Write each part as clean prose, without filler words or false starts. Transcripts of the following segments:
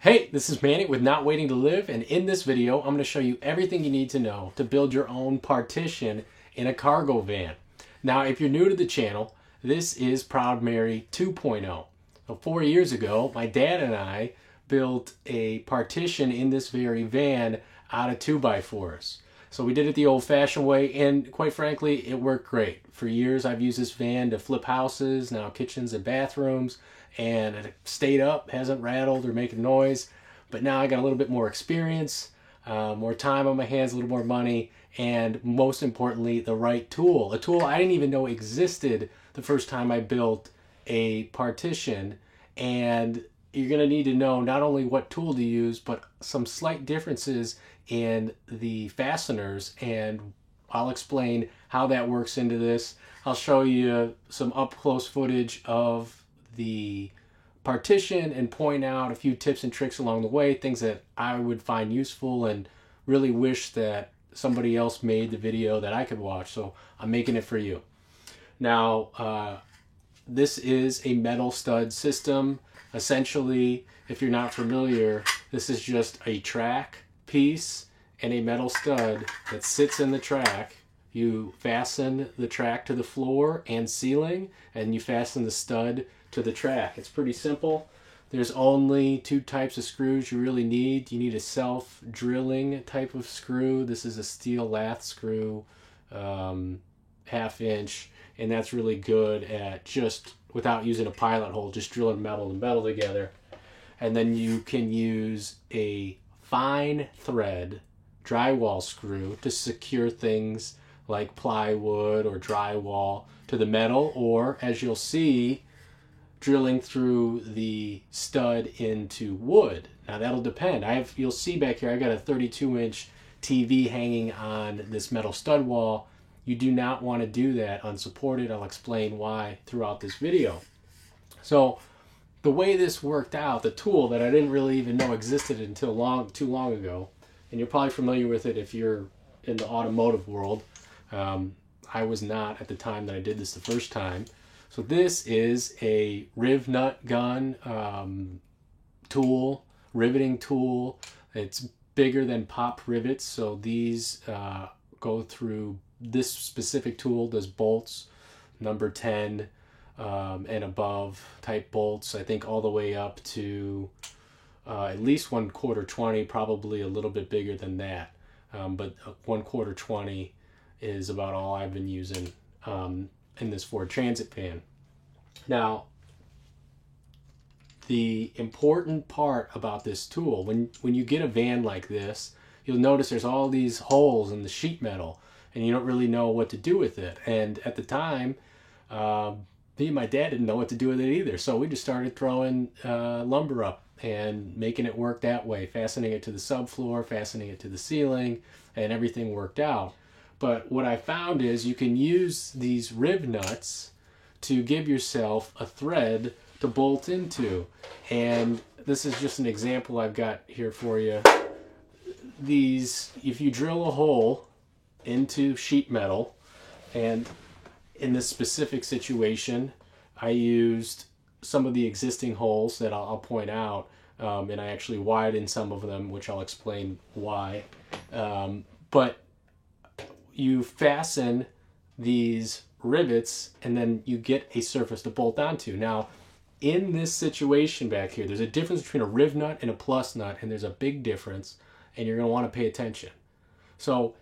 Hey, this is Manny with Not Waiting to Live, and in this video, I'm going to show you everything you need to know to build your own partition in a cargo van. Now, if you're new to the channel, this is Proud Mary 2.0. So 4 years ago, my dad and I built a partition in this very van out of 2x4s. So we did it the old-fashioned way, and quite frankly, it worked great. For years, I've used this van to flip houses, now kitchens and bathrooms, and it stayed up, hasn't rattled or making noise. But now I got a little bit more experience, more time on my hands, a little more money, and most importantly, the right tool. A tool I didn't even know existed the first time I built a partition. And you're going to need to know not only what tool to use, but some slight differences in the fasteners, and I'll explain how that works into this. I'll show you some up-close footage of the partition and point out a few tips and tricks along the way, things that I would find useful and really wish that somebody else made the video that I could watch, so I'm making it for you. Now, this is a metal stud system. Essentially, if you're not familiar, this is just a track piece and a metal stud that sits in the track. You fasten the track to the floor and ceiling, and you fasten the stud to the track. It's pretty simple. There's only two types of screws you really need. You need a self-drilling type of screw. This is a steel lath screw, 1/2 inch, and that's really good at just, without using a pilot hole, just drilling metal and metal together. And then you can use a fine thread drywall screw to secure things like plywood or drywall to the metal, or as you'll see, drilling through the stud into wood. Now that'll depend. You'll see back here, I got a 32-inch TV hanging on this metal stud wall. You do not want to do that unsupported. I'll explain why throughout this video. So the way this worked out, the tool that I didn't really even know existed until too long ago, and you're probably familiar with it if you're in the automotive world. I was not at the time that I did this the first time. So this is a riv nut gun tool, riveting tool. It's bigger than pop rivets, so these go through. This specific tool does bolts number 10 and above type bolts, I think all the way up to at least 1/4 20, probably a little bit bigger than that, but 1/4 20 is about all I've been using in this Ford Transit van. Now, the important part about this tool, when you get a van like this, you'll notice there's all these holes in the sheet metal, and you don't really know what to do with it. And at the time, me and my dad didn't know what to do with it either, so we just started throwing lumber up and making it work that way, fastening it to the subfloor, fastening it to the ceiling, and everything worked out. But what I found is you can use these rib nuts to give yourself a thread to bolt into. And this is just an example I've got here for you. These, if you drill a hole into sheet metal, and in this specific situation, I used some of the existing holes that I'll point out, and I actually widened some of them, which I'll explain why. But you fasten these rivets and then you get a surface to bolt onto. Now, in this situation back here, there's a difference between a riv nut and a plus nut, and there's a big difference, and you're going to want to pay attention. So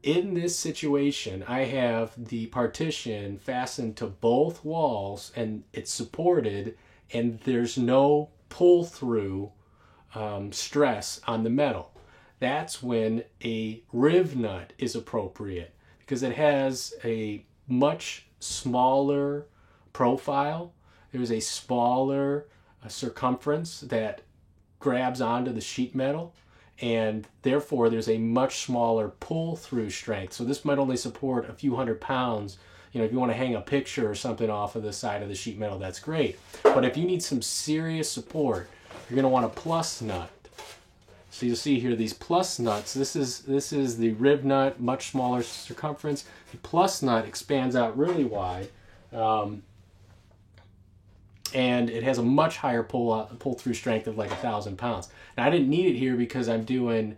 in this situation, I have the partition fastened to both walls, and it's supported, and there's no pull-through stress on the metal. That's when a riv nut is appropriate, because it has a much smaller profile. There's a smaller circumference that grabs onto the sheet metal, and therefore there's a much smaller pull-through strength. So this might only support a few hundred pounds. You know, if you want to hang a picture or something off of the side of the sheet metal, that's great. But if you need some serious support, you're going to want a plus nut. So you'll see here these plus nuts. This is the rib nut, much smaller circumference. The plus nut expands out really wide, and it has a much higher pull through strength of like 1,000 pounds. Now I didn't need it here because I'm doing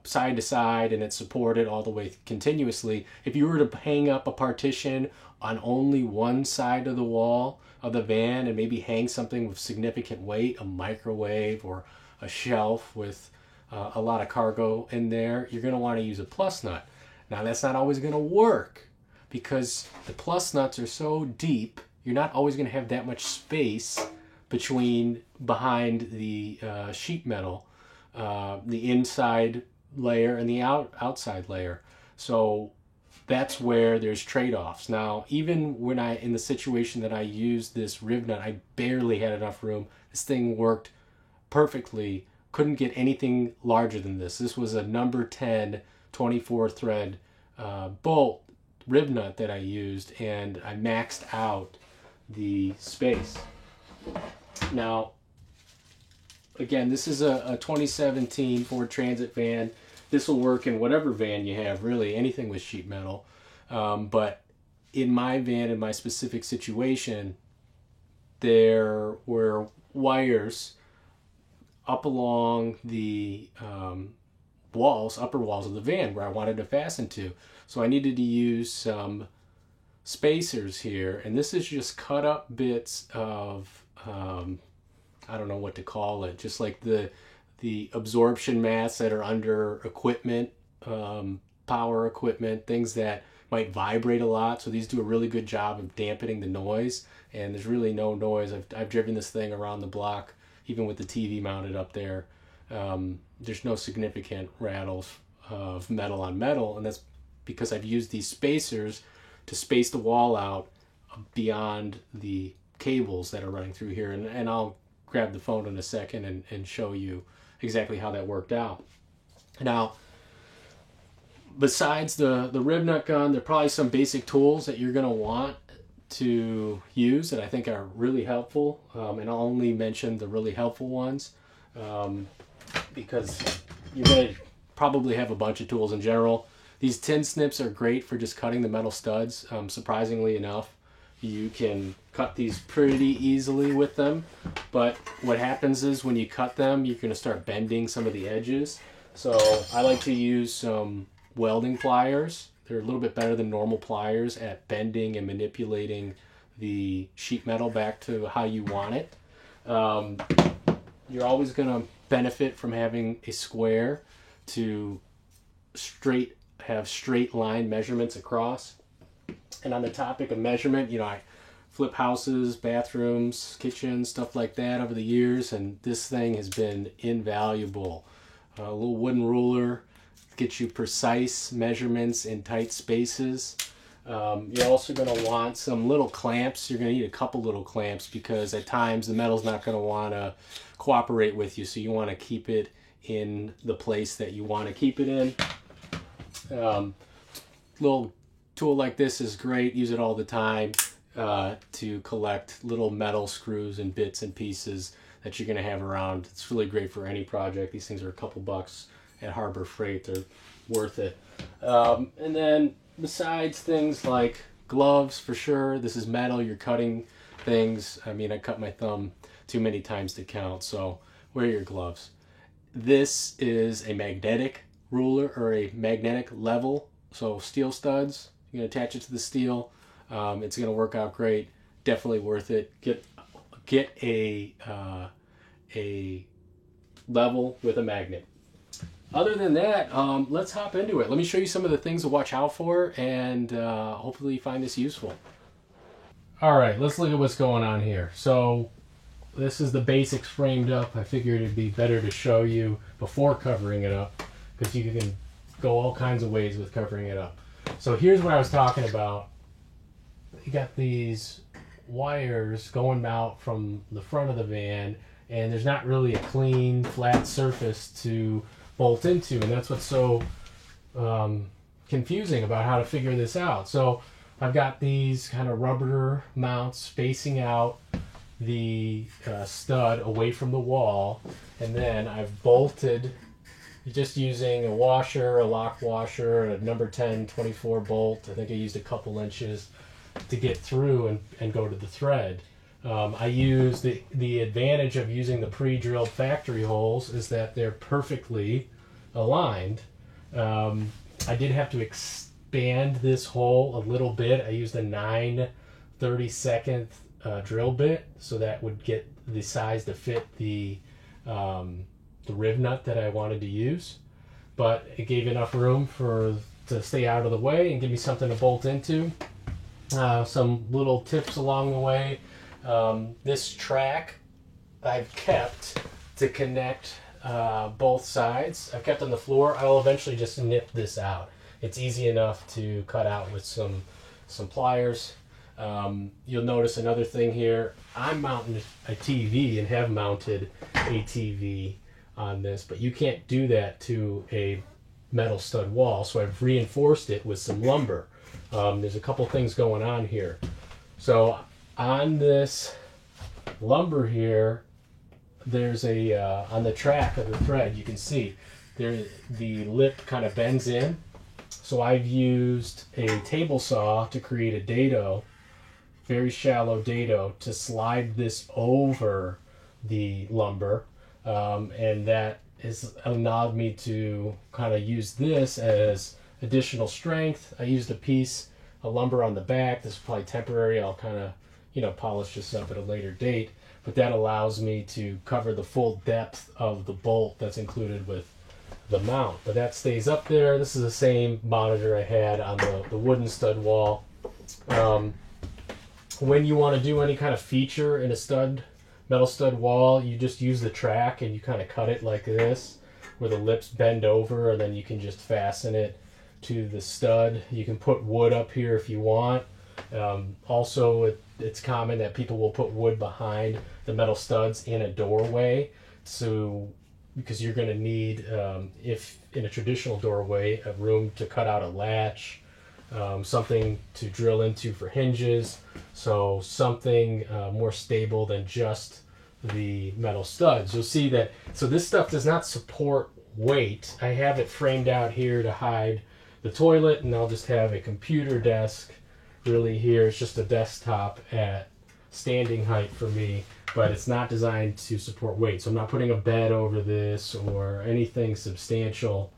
side to side and it's supported all the way continuously. If you were to hang up a partition on only one side of the wall of the van and maybe hang something with significant weight, a microwave or a shelf with a lot of cargo in there, you're going to want to use a plus nut. Now that's not always going to work because the plus nuts are so deep, you're not always going to have that much space behind the sheet metal, the inside layer and the outside layer. So that's where there's trade-offs. Now, even when in the situation that I used this rib nut, I barely had enough room. This thing worked perfectly. Couldn't get anything larger than this. This was a number 10 24 thread bolt rib nut that I used, and I maxed out the space. Now, again, this is a 2017 Ford Transit van. This will work in whatever van you have, really, anything with sheet metal. But in my van, in my specific situation, there were wires up along the upper walls of the van where I wanted to fasten to. So I needed to use some spacers here, and this is just cut up bits of I don't know what to call it, just like the absorption mats that are under equipment, power equipment, things that might vibrate a lot. So these do a really good job of dampening the noise, and there's really no noise. I've driven this thing around the block, even with the TV mounted up there. There's no significant rattles of metal on metal, and that's because I've used these spacers to space the wall out beyond the cables that are running through here. And I'll grab the phone in a second and show you exactly how that worked out. Now, besides the rib nut gun, there are probably some basic tools that you're going to want to use that I think are really helpful. And I'll only mention the really helpful ones because you're going to probably have a bunch of tools in general. These tin snips are great for just cutting the metal studs. Surprisingly enough, you can cut these pretty easily with them, but what happens is when you cut them, you're going to start bending some of the edges. So I like to use some welding pliers. They're a little bit better than normal pliers at bending and manipulating the sheet metal back to how you want it. You're always going to benefit from having a square to have straight line measurements across. And on the topic of measurement, you know, I flip houses, bathrooms, kitchens, stuff like that over the years, and this thing has been invaluable. A little wooden ruler gets you precise measurements in tight spaces. You're also going to want some little clamps. You're going to need a couple little clamps because at times the metal's not going to want to cooperate with you, so you want to keep it in the place that you want to keep it in. Little tool like this is great. Use it all the time to collect little metal screws and bits and pieces that you're going to have around. It's really great for any project. These things are a couple bucks at Harbor Freight. They're worth it. And then besides things like gloves, for sure, this is metal. You're cutting things. I mean, I cut my thumb too many times to count, so wear your gloves. This is a magnetic ruler or a magnetic level, so steel studs. You can attach it to the steel. It's going to work out great. Definitely worth it. Get a level with a magnet. Other than that, let's hop into it. Let me show you some of the things to watch out for, and hopefully you find this useful. All right, let's look at what's going on here. So this is the basics framed up. I figured it'd be better to show you before covering it up because you can go all kinds of ways with covering it up. So here's what I was talking about. You got these wires going out from the front of the van, and there's not really a clean, flat surface to bolt into, and that's what's so confusing about how to figure this out. So I've got these kind of rubber mounts spacing out the stud away from the wall, and then I've bolted just using a washer, a lock washer, a number 10 24 bolt. I think I used a couple inches to get through and go to the thread. I use the advantage of using the pre-drilled factory holes is that they're perfectly aligned. I did have to expand this hole a little bit. I used a 9/32 drill bit, so that would get the size to fit the rib nut that I wanted to use. But it gave enough room to stay out of the way and give me something to bolt into. Some little tips along the way. This track I've kept to connect both sides. I've kept on the floor. I'll eventually just nip this out. It's easy enough to cut out with some pliers. You'll notice another thing here. I'm mounting a TV and have mounted a TV on this, but you can't do that to a metal stud wall, so I've reinforced it with some lumber. There's a couple things going on here. So on this lumber here, there's a on the track of the thread, you can see there the lip kind of bends in. So I've used a table saw to create a dado, very shallow dado, to slide this over the lumber, and that has allowed me to kind of use this as additional strength. I used a piece of lumber on the back. This is probably temporary. I'll kind of, polish this up at a later date, but that allows me to cover the full depth of the bolt that's included with the mount. But that stays up there. This is the same monitor I had on the wooden stud wall. When you want to do any kind of feature in a metal stud wall, you just use the track and you kind of cut it like this, where the lips bend over, and then you can just fasten it to the stud. You can put wood up here if you want. Also, it's common that people will put wood behind the metal studs in a doorway, because you're going to need, if in a traditional doorway, a room to cut out a latch, something to drill into for hinges, so something more stable than just the metal studs. You'll see that, so this stuff does not support weight. I have it framed out here to hide the toilet, and I'll just have a computer desk really here. It's just a desktop at standing height for me, but it's not designed to support weight. So I'm not putting a bed over this or anything substantial.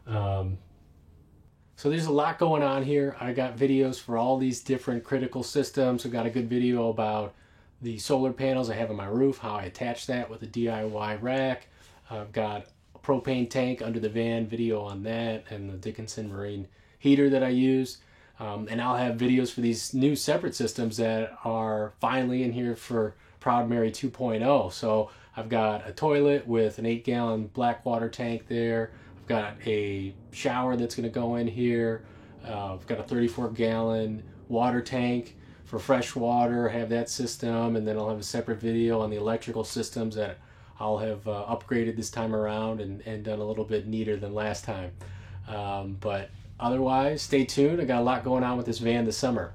So there's a lot going on here. I got videos for all these different critical systems. I've got a good video about the solar panels I have on my roof, how I attach that with a DIY rack. I've got a propane tank under the van, video on that, and the Dickinson Marine heater that I use. And I'll have videos for these new separate systems that are finally in here for Proud Mary 2.0. So I've got a toilet with an 8-gallon black water tank there. I've got a shower that's going to go in here. I've got a 34-gallon water tank for fresh water. I have that system, and then I'll have a separate video on the electrical systems that I'll have upgraded this time around and done a little bit neater than last time. But otherwise, stay tuned. I got a lot going on with this van this summer.